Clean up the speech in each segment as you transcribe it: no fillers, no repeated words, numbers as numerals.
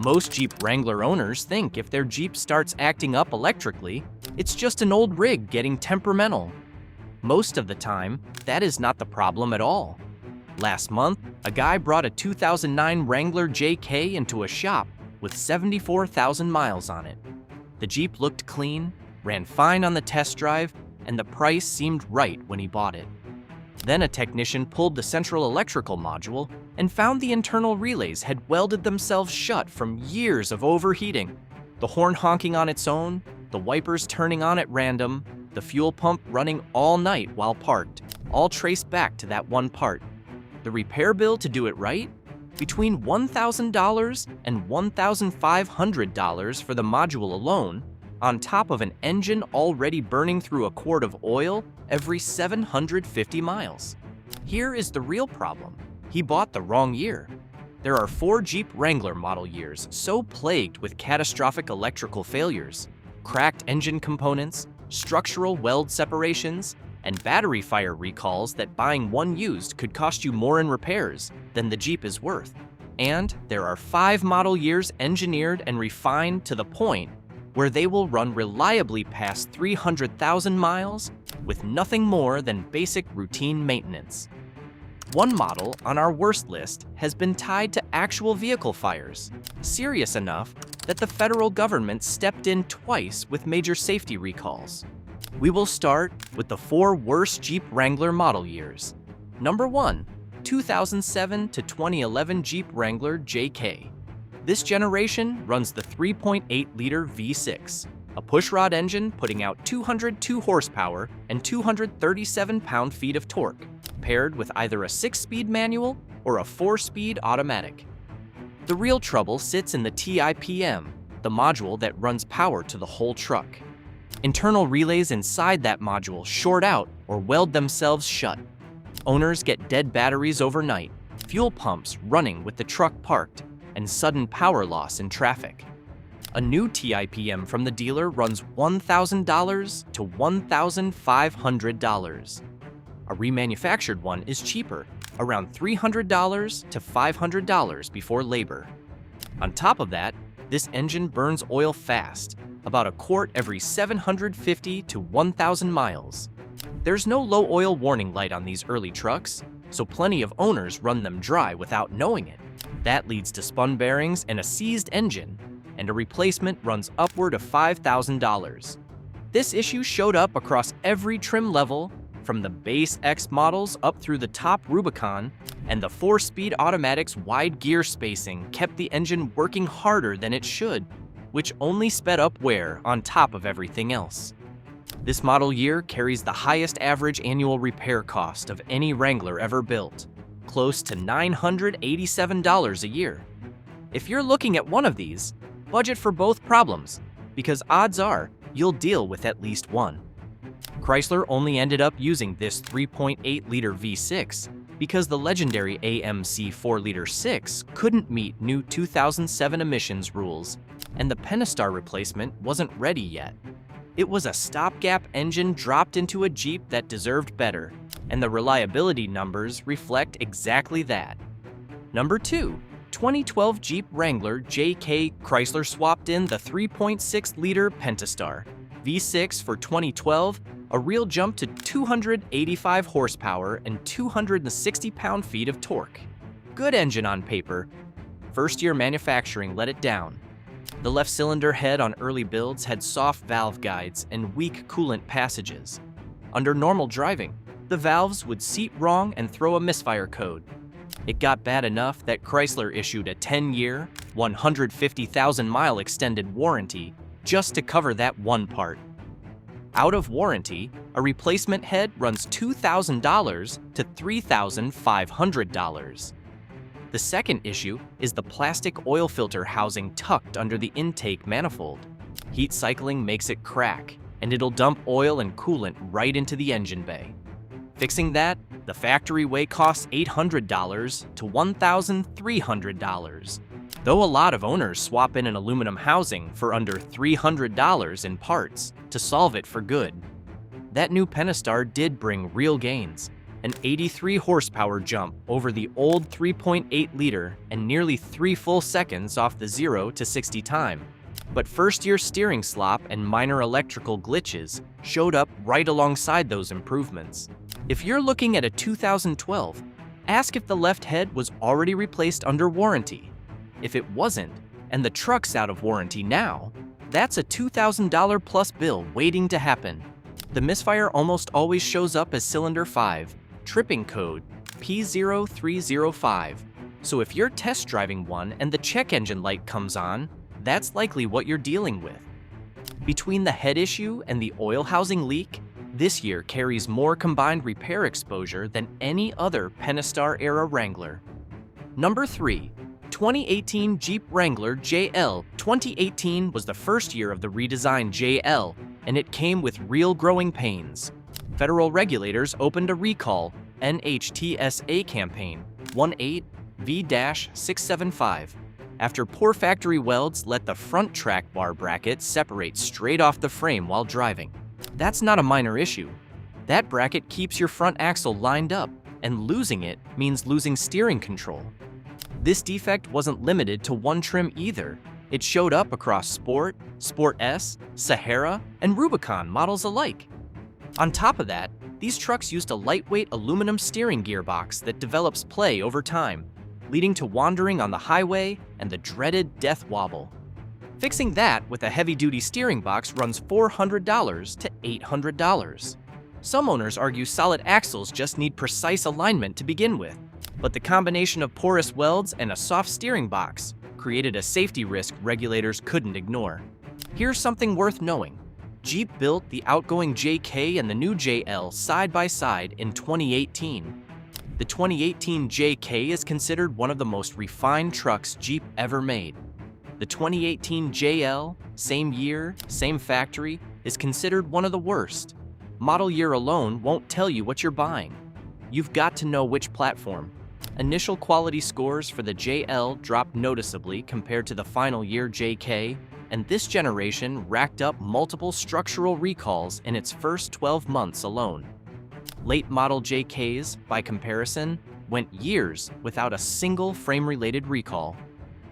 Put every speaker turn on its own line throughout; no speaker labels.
Most Jeep Wrangler owners think if their Jeep starts acting up electrically, it's just an old rig getting temperamental. Most of the time, that is not the problem at all. Last month, a guy brought a 2009 Wrangler JK into a shop with 74,000 miles on it. The Jeep looked clean, ran fine on the test drive, and the price seemed right when he bought it. Then a technician pulled the central electrical module and found the internal relays had welded themselves shut from years of overheating. The horn honking on its own, the wipers turning on at random, the fuel pump running all night while parked, all traced back to that one part. The repair bill to do it right? Between $1,000 and $1,500 for the module alone, on top of an engine already burning through a quart of oil every 750 miles. Here is the real problem. He bought the wrong year. There are 4 Jeep Wrangler model years so plagued with catastrophic electrical failures, cracked engine components, structural weld separations, and battery fire recalls that buying one used could cost you more in repairs than the Jeep is worth. And there are 5 model years engineered and refined to the point where they will run reliably past 300,000 miles with nothing more than basic routine maintenance. One model on our worst list has been tied to actual vehicle fires, serious enough that the federal government stepped in twice with major safety recalls. We will start with the 4 worst Jeep Wrangler model years. Number 1, 2007 to 2011 Jeep Wrangler JK. This generation runs the 3.8-liter V6, a pushrod engine putting out 202 horsepower and 237 pound-feet of torque, paired with either a 6-speed manual or a 4-speed automatic. The real trouble sits in the TIPM, the module that runs power to the whole truck. Internal relays inside that module short out or weld themselves shut. Owners get dead batteries overnight, fuel pumps running with the truck parked, and sudden power loss in traffic. A new TIPM from the dealer runs $1,000 to $1,500. A remanufactured one is cheaper, around $300 to $500 before labor. On top of that, this engine burns oil fast, about a quart every 750 to 1,000 miles. There's no low oil warning light on these early trucks, so plenty of owners run them dry without knowing it. That leads to spun bearings and a seized engine, and a replacement runs upward of $5,000. This issue showed up across every trim level, from the base X models up through the top Rubicon, and the 4-speed automatic's wide gear spacing kept the engine working harder than it should, which only sped up wear on top of everything else. This model year carries the highest average annual repair cost of any Wrangler ever built, close to $987 a year. If you're looking at one of these, budget for both problems, because odds are you'll deal with at least one. Chrysler only ended up using this 3.8-liter V6 because the legendary AMC 4-liter 6 couldn't meet new 2007 emissions rules, and the Pentastar replacement wasn't ready yet. It was a stopgap engine dropped into a Jeep that deserved better, and the reliability numbers reflect exactly that. Number 2, 2012 Jeep Wrangler JK. Chrysler swapped in the 3.6-liter Pentastar V6 for 2012, a real jump to 285 horsepower and 260 pound-feet of torque. Good engine on paper. First-year manufacturing let it down. The left cylinder head on early builds had soft valve guides and weak coolant passages. Under normal driving, the valves would seat wrong and throw a misfire code. It got bad enough that Chrysler issued a 10-year, 150,000-mile extended warranty just to cover that one part. Out of warranty, a replacement head runs $2,000 to $3,500. The second issue is the plastic oil filter housing tucked under the intake manifold. Heat cycling makes it crack, and it'll dump oil and coolant right into the engine bay. Fixing that, the factory way costs $800 to $1,300, though a lot of owners swap in an aluminum housing for under $300 in parts to solve it for good. That new Pentastar did bring real gains, an 83 horsepower jump over the old 3.8-liter and nearly 3 full seconds off the 0 to 60 time. But first-year steering slop and minor electrical glitches showed up right alongside those improvements. If you're looking at a 2012, ask if the left head was already replaced under warranty. If it wasn't, and the truck's out of warranty now, that's a $2,000 plus bill waiting to happen. The misfire almost always shows up as cylinder 5, tripping code P0305. So if you're test driving one and the check engine light comes on, that's likely what you're dealing with. Between the head issue and the oil housing leak, this year carries more combined repair exposure than any other Pentastar-era Wrangler. Number 3. 2018 Jeep Wrangler JL. 2018 was the first year of the redesigned JL, and it came with real growing pains. Federal regulators opened a recall NHTSA campaign 18V-675 after poor factory welds let the front track bar bracket separate straight off the frame while driving. That's not a minor issue. That bracket keeps your front axle lined up, and losing it means losing steering control. This defect wasn't limited to one trim either. It showed up across Sport, Sport S, Sahara, and Rubicon models alike. On top of that, these trucks used a lightweight aluminum steering gearbox that develops play over time, leading to wandering on the highway and the dreaded death wobble. Fixing that with a heavy-duty steering box runs $400 to $800. Some owners argue solid axles just need precise alignment to begin with, but the combination of porous welds and a soft steering box created a safety risk regulators couldn't ignore. Here's something worth knowing. Jeep built the outgoing JK and the new JL side by side in 2018. The 2018 JK is considered one of the most refined trucks Jeep ever made. The 2018 JL, same year, same factory, is considered one of the worst. Model year alone won't tell you what you're buying. You've got to know which platform. Initial quality scores for the JL dropped noticeably compared to the final year JK, and this generation racked up multiple structural recalls in its first 12 months alone. Late model JKs, by comparison, went years without a single frame-related recall.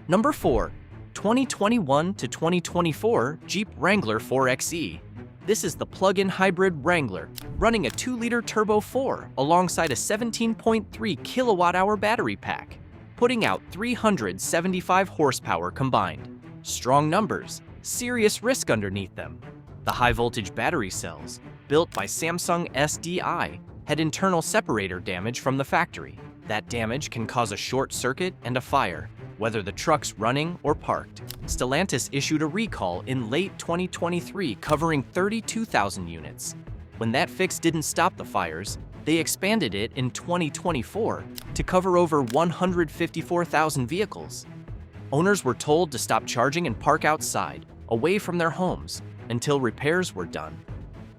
Number 4. 2021 to 2024 Jeep Wrangler 4xe. This is the plug-in hybrid Wrangler, running a 2-liter Turbo 4 alongside a 17.3 kilowatt-hour battery pack, putting out 375 horsepower combined. Strong numbers, serious risk underneath them. The high-voltage battery cells, built by Samsung SDI, had internal separator damage from the factory. That damage can cause a short circuit and a fire, whether the truck's running or parked. Stellantis issued a recall in late 2023 covering 32,000 units. When that fix didn't stop the fires, they expanded it in 2024 to cover over 154,000 vehicles. Owners were told to stop charging and park outside, away from their homes, until repairs were done.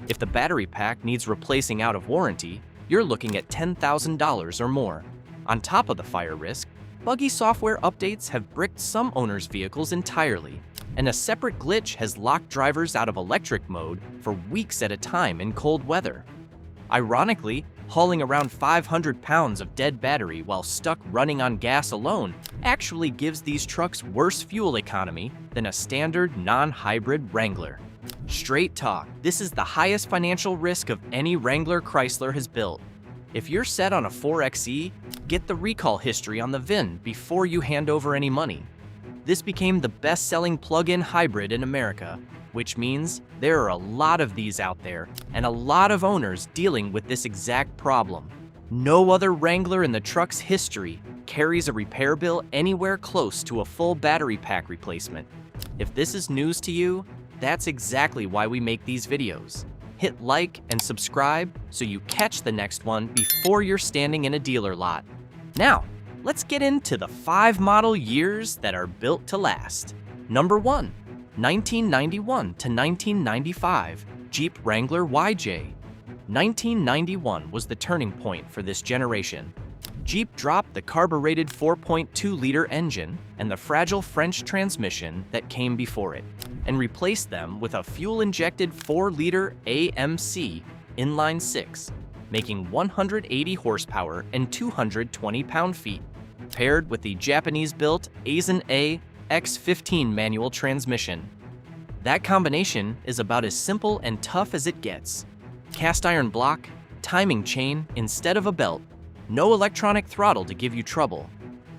If the battery pack needs replacing out of warranty, you're looking at $10,000 or more. On top of the fire risk, buggy software updates have bricked some owners' vehicles entirely, and a separate glitch has locked drivers out of electric mode for weeks at a time in cold weather. Ironically, hauling around 500 pounds of dead battery while stuck running on gas alone actually gives these trucks worse fuel economy than a standard non-hybrid Wrangler. Straight talk, this is the highest financial risk of any Wrangler Chrysler has built. If you're set on a 4xe, get the recall history on the VIN before you hand over any money. This became the best-selling plug-in hybrid in America, which means there are a lot of these out there and a lot of owners dealing with this exact problem. No other Wrangler in the truck's history carries a repair bill anywhere close to a full battery pack replacement. If this is news to you, that's exactly why we make these videos. Hit like and subscribe so you catch the next one before you're standing in a dealer lot. Now, let's get into the 5 model years that are built to last. Number 1, 1991 to 1995 Jeep Wrangler YJ. 1991 was the turning point for this generation. Jeep dropped the carbureted 4.2-liter engine and the fragile French transmission that came before it, and replaced them with a fuel-injected 4-liter AMC inline-6, making 180 horsepower and 220 pound-feet, paired with the Japanese-built Aisin A X15 manual transmission. That combination is about as simple and tough as it gets. Cast iron block, timing chain instead of a belt, no electronic throttle to give you trouble.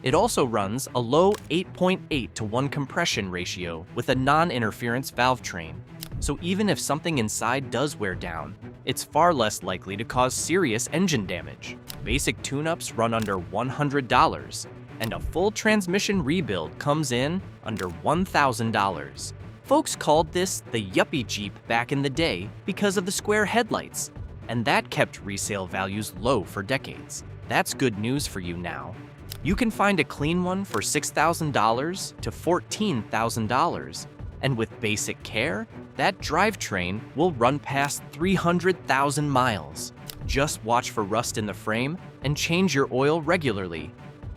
It also runs a low 8.8 to 1 compression ratio with a non-interference valve train. So even if something inside does wear down, it's far less likely to cause serious engine damage. Basic tune-ups run under $100, and a full transmission rebuild comes in under $1,000. Folks called this the yuppie Jeep back in the day because of the square headlights, and that kept resale values low for decades. That's good news for you now. You can find a clean one for $6,000 to $14,000, and with basic care, that drivetrain will run past 300,000 miles. Just watch for rust in the frame and change your oil regularly.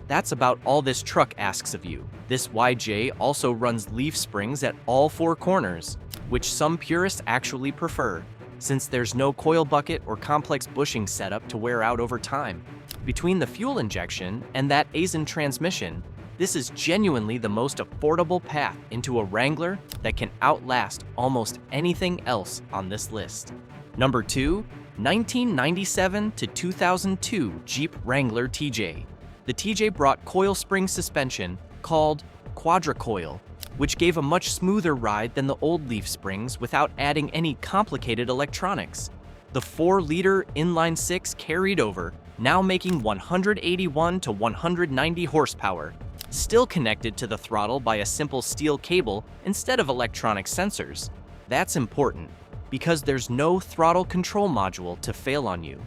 That's about all this truck asks of you. This YJ also runs leaf springs at all 4 corners, which some purists actually prefer, since there's no coil bucket or complex bushing setup to wear out over time. Between the fuel injection and that Aisin transmission, this is genuinely the most affordable path into a Wrangler that can outlast almost anything else on this list. Number 2, 1997 to 2002 Jeep Wrangler TJ. The TJ brought coil spring suspension called Quadra-Coil, which gave a much smoother ride than the old leaf springs without adding any complicated electronics. The 4-liter inline-6 carried over, now making 181 to 190 horsepower, still connected to the throttle by a simple steel cable instead of electronic sensors. That's important, because there's no throttle control module to fail on you.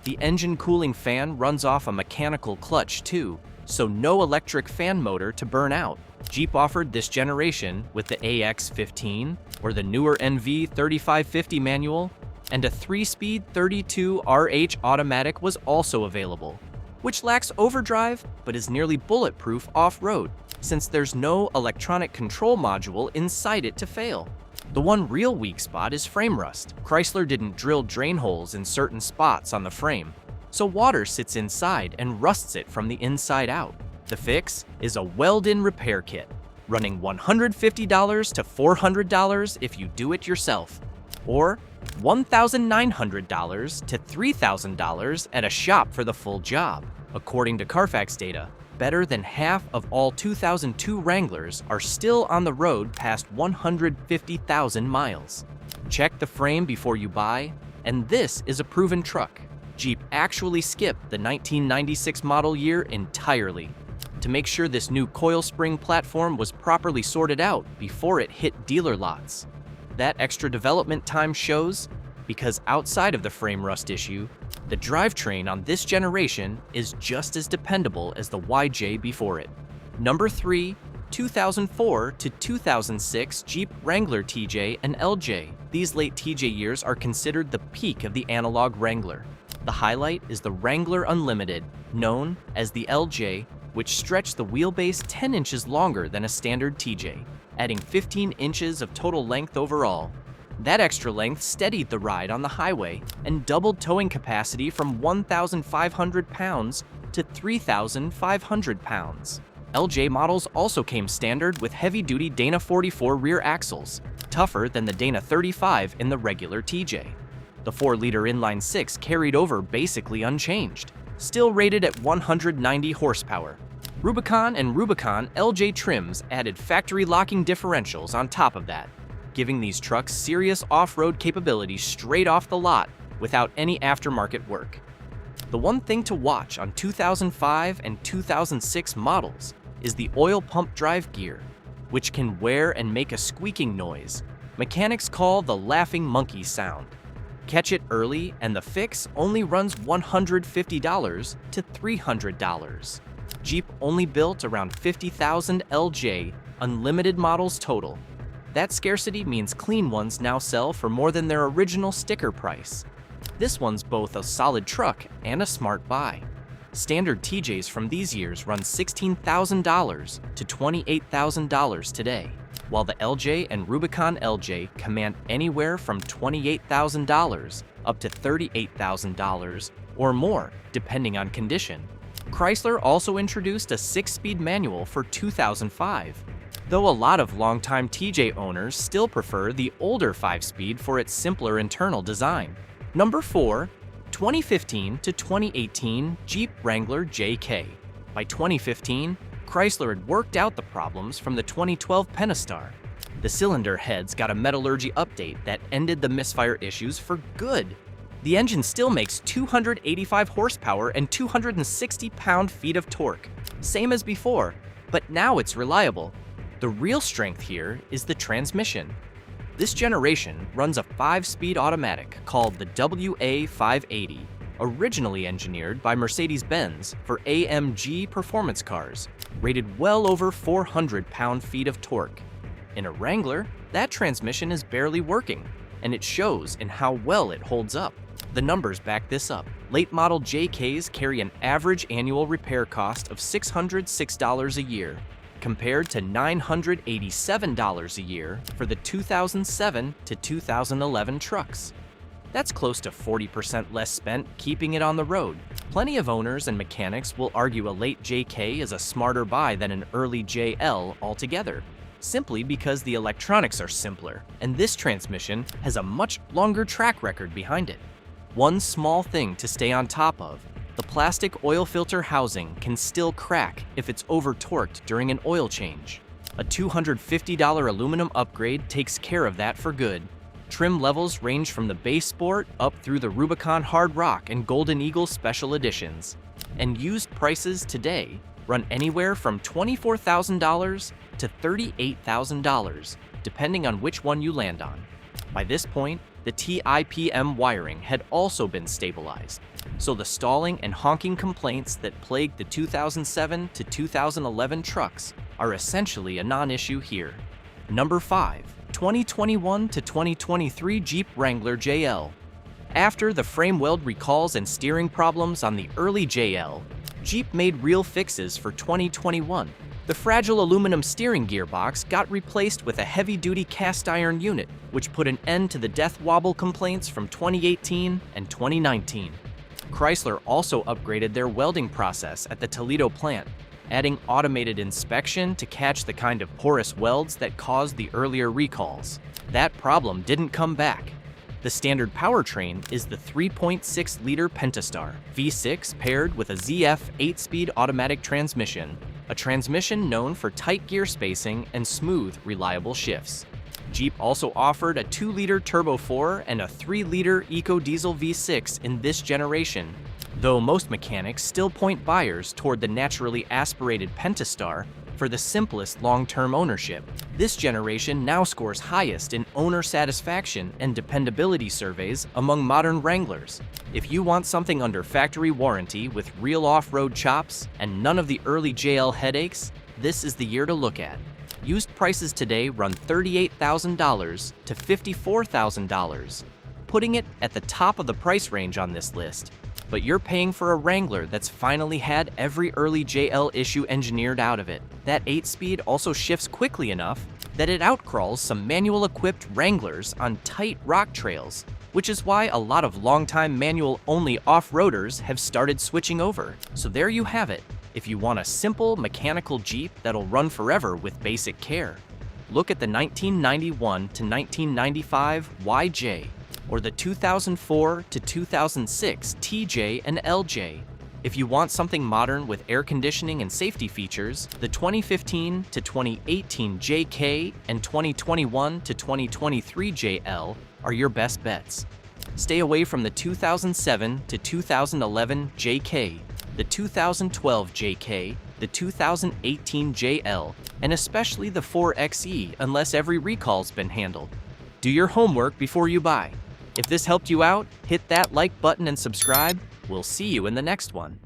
The engine cooling fan runs off a mechanical clutch too, so no electric fan motor to burn out. Jeep offered this generation with the AX15 or the newer NV 3550 manual, and a 3-speed 32RH automatic was also available, which lacks overdrive but is nearly bulletproof off-road, since there's no electronic control module inside it to fail. The one real weak spot is frame rust. Chrysler didn't drill drain holes in certain spots on the frame, so water sits inside and rusts it from the inside out. The fix is a weld-in repair kit, running $150 to $400 if you do it yourself, or $1,900 to $3,000 at a shop for the full job. According to Carfax data, better than half of all 2002 Wranglers are still on the road past 150,000 miles. Check the frame before you buy, and this is a proven truck. Jeep actually skipped the 1996 model year entirely to make sure this new coil spring platform was properly sorted out before it hit dealer lots. That extra development time shows because outside of the frame rust issue, the drivetrain on this generation is just as dependable as the YJ before it. Number 3, 2004 to 2006 Jeep Wrangler TJ and LJ. These late TJ years are considered the peak of the analog Wrangler. The highlight is the Wrangler Unlimited, known as the LJ, which stretched the wheelbase 10 inches longer than a standard TJ, adding 15 inches of total length overall. That extra length steadied the ride on the highway and doubled towing capacity from 1,500 pounds to 3,500 pounds. LJ models also came standard with heavy-duty Dana 44 rear axles, tougher than the Dana 35 in the regular TJ. The 4-liter inline-6 carried over basically unchanged, still rated at 190 horsepower. Rubicon and Rubicon LJ trims added factory locking differentials on top of that, giving these trucks serious off-road capability straight off the lot without any aftermarket work. The one thing to watch on 2005 and 2006 models is the oil pump drive gear, which can wear and make a squeaking noise mechanics call the laughing monkey sound. Catch it early and the fix only runs $150 to $300. Jeep only built around 50,000 LJ Unlimited models total. That scarcity means clean ones now sell for more than their original sticker price. This one's both a solid truck and a smart buy. Standard TJs from these years run $16,000 to $28,000 today. while the LJ and Rubicon LJ command anywhere from $28,000 up to $38,000 or more, depending on condition. Chrysler also introduced a 6-speed manual for 2005, though a lot of longtime TJ owners still prefer the older 5-speed for its simpler internal design. Number 4. 2015 to 2018 Jeep Wrangler JK. By 2015, Chrysler had worked out the problems from the 2012 Pentastar. The cylinder heads got a metallurgy update that ended the misfire issues for good. The engine still makes 285 horsepower and 260 pound-feet of torque, same as before, but now it's reliable. The real strength here is the transmission. This generation runs a 5-speed automatic called the WA580, originally engineered by Mercedes-Benz for AMG performance cars, rated well over 400 pound-feet of torque. In a Wrangler, that transmission is barely working, and it shows in how well it holds up. The numbers back this up. Late model JKs carry an average annual repair cost of $606 a year, compared to $987 a year for the 2007 to 2011 trucks. That's close to 40% less spent keeping it on the road. Plenty of owners and mechanics will argue a late JK is a smarter buy than an early JL altogether, simply because the electronics are simpler, and this transmission has a much longer track record behind it. One small thing to stay on top of: the plastic oil filter housing can still crack if it's over-torqued during an oil change. A $250 aluminum upgrade takes care of that for good. Trim levels range from the base Sport up through the Rubicon Hard Rock and Golden Eagle Special Editions. And used prices today run anywhere from $24,000 to $38,000, depending on which one you land on. By this point, the TIPM wiring had also been stabilized, so the stalling and honking complaints that plagued the 2007 to 2011 trucks are essentially a non-issue here. Number 5. 2021 to 2023 Jeep Wrangler JL. After the frame weld recalls and steering problems on the early JL, Jeep made real fixes for 2021. The fragile aluminum steering gearbox got replaced with a heavy-duty cast iron unit, which put an end to the death wobble complaints from 2018 and 2019. Chrysler also upgraded their welding process at the Toledo plant, adding automated inspection to catch the kind of porous welds that caused the earlier recalls. That problem didn't come back. The standard powertrain is the 3.6-liter Pentastar V6 paired with a ZF 8-speed automatic transmission, a transmission known for tight gear spacing and smooth, reliable shifts. Jeep also offered a 2-liter Turbo 4 and a 3-liter EcoDiesel V6 in this generation, though most mechanics still point buyers toward the naturally aspirated Pentastar for the simplest long-term ownership. This generation now scores highest in owner satisfaction and dependability surveys among modern Wranglers. If you want something under factory warranty with real off-road chops and none of the early JL headaches, this is the year to look at. Used prices today run $38,000 to $54,000, putting it at the top of the price range on this list. But you're paying for a Wrangler that's finally had every early JL issue engineered out of it. That 8-speed also shifts quickly enough that it outcrawls some manual-equipped Wranglers on tight rock trails, which is why a lot of longtime manual-only off-roaders have started switching over. So there you have it, if you want a simple mechanical Jeep that'll run forever with basic care. Look at the 1991 to 1995 YJ, or the 2004 to 2006 TJ and LJ. If you want something modern with air conditioning and safety features, the 2015 to 2018 JK and 2021 to 2023 JL are your best bets. Stay away from the 2007 to 2011 JK, the 2012 JK, the 2018 JL, and especially the 4xe unless every recall's been handled. Do your homework before you buy. If this helped you out, hit that like button and subscribe. We'll see you in the next one.